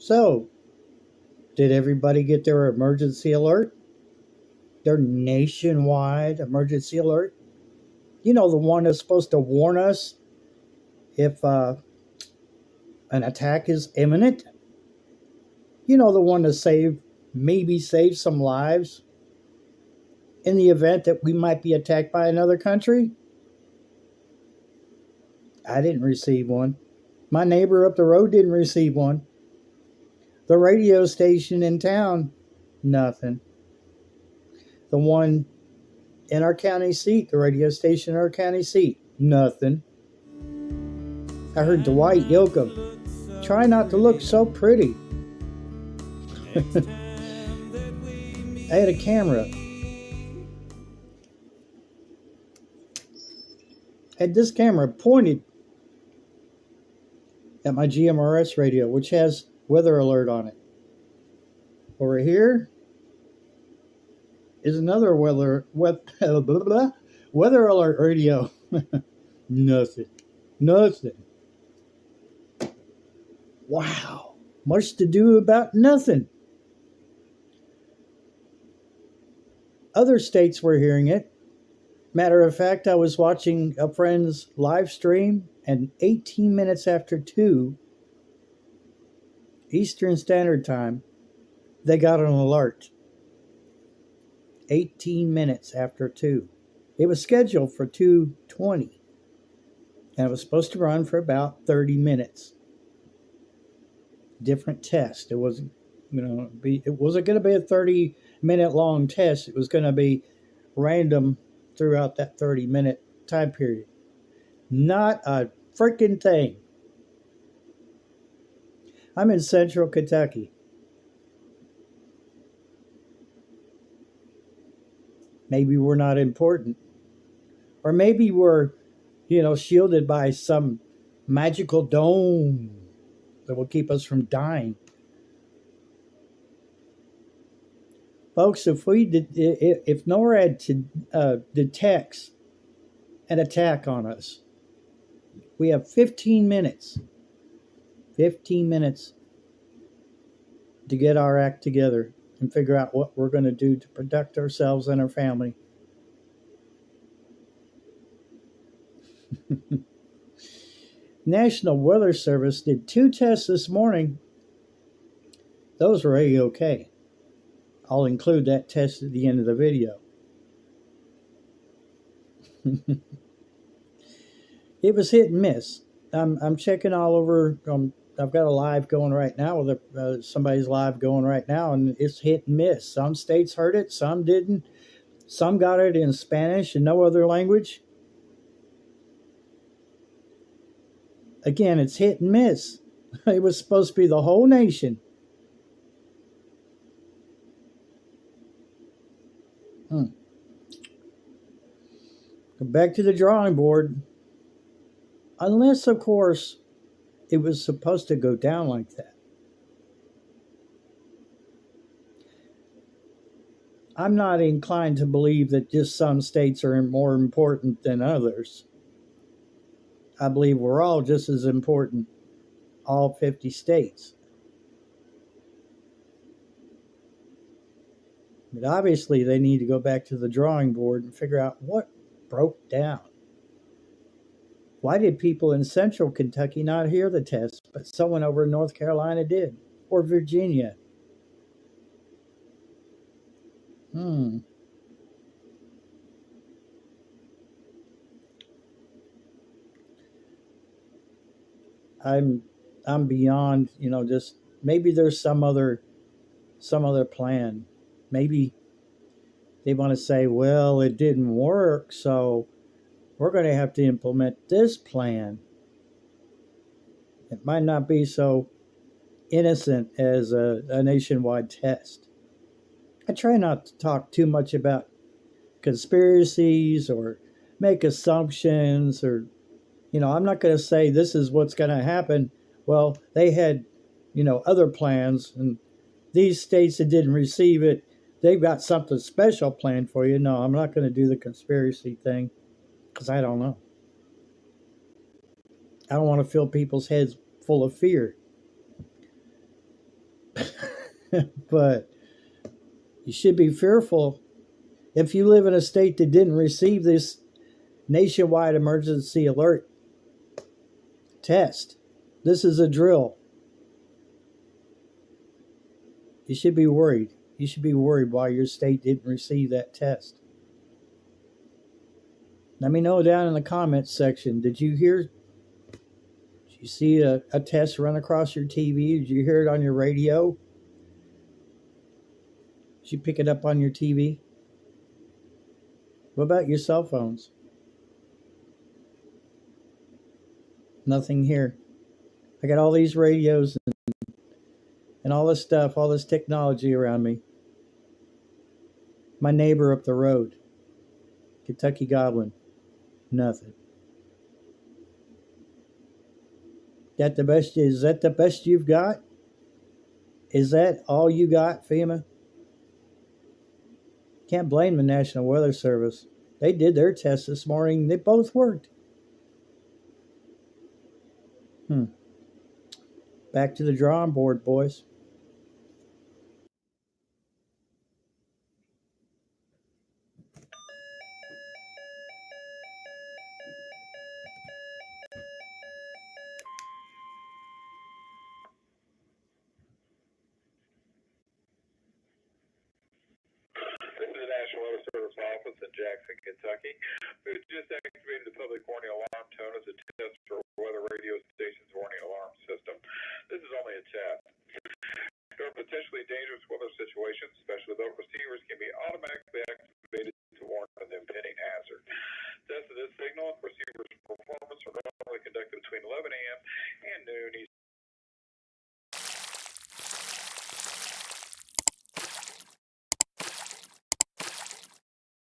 So, did everybody get their emergency alert? Their nationwide emergency alert? You know, the one that's supposed to warn us if an attack is imminent? You know, the one to maybe save some lives in the event that we might be attacked by another country? I didn't receive one. My neighbor up the road didn't receive one. The radio station in town, nothing. The one in our county seat, the radio station in our county seat, nothing. I heard Dwight Yoakam, try not to look so pretty. I had a camera. Had this camera pointed at my GMRS radio, which has weather alert on it. Over here is another weather alert radio. Nothing. Wow. Much to do about nothing. Other states were hearing it. Matter of fact, I was watching a friend's live stream, and 18 minutes after 2 Eastern Standard Time, they got an alert. 18 minutes after 2. It was scheduled for 2:20, and it was supposed to run for about 30 minutes. Different test. It wasn't, it wasn't going to be a 30-minute long test. It was going to be random throughout that 30-minute time period. Not a freaking thing. I'm in central Kentucky. Maybe we're not important. Or maybe we're, shielded by some magical dome that will keep us from dying. Folks, if NOAA detects an attack on us, we have 15 minutes. 15 minutes to get our act together and figure out what we're going to do to protect ourselves and our family. National Weather Service did 2 tests this morning. Those were A-OK. I'll include that test at the end of the video. It was hit and miss. I'm checking all over. I've got a live going right now with somebody's live going right now, and it's hit and miss. Some states heard it, some didn't. Some got it in Spanish and no other language. Again, it's hit and miss. It was supposed to be the whole nation. Go back to the drawing board. Unless, of course, it was supposed to go down like that. I'm not inclined to believe that just some states are more important than others. I believe we're all just as important, all 50 states. But obviously they need to go back to the drawing board and figure out what broke down. Why did people in central Kentucky not hear the test, but someone over in North Carolina did, or Virginia? I'm beyond, just maybe there's some other plan. Maybe they want to say, well, it didn't work, so we're going to have to implement this plan. It might not be so innocent as a nationwide test. I try not to talk too much about conspiracies or make assumptions or, I'm not going to say this is what's going to happen. Well, they had, other plans, and these states that didn't receive it, they've got something special planned for you. No, I'm not going to do the conspiracy thing because I don't know. I don't want to fill people's heads full of fear. But you should be fearful if you live in a state that didn't receive this nationwide emergency alert test. This is a drill. You should be worried. You should be worried why your state didn't receive that test. Let me know down in the comments section. Did you see a test run across your TV? Did you hear it on your radio? Did you pick it up on your TV? What about your cell phones? Nothing here. I got all these radios and all this stuff, all this technology around me. My neighbor up the road, Kentucky Goblin, nothing. That the best? Is that the best you've got? Is that all you got, FEMA? Can't blame the National Weather Service. They did their test this morning. They both worked. Back to the drawing board, boys. This is the National Weather Service office in Jackson, Kentucky. We've just activated the public warning alarm tone as a test for weather radio station's warning alarm system. This is only a test. There are potentially dangerous weather situations, especially though receivers can be automatically activated to warn of the impending hazard. Test of this signal, receivers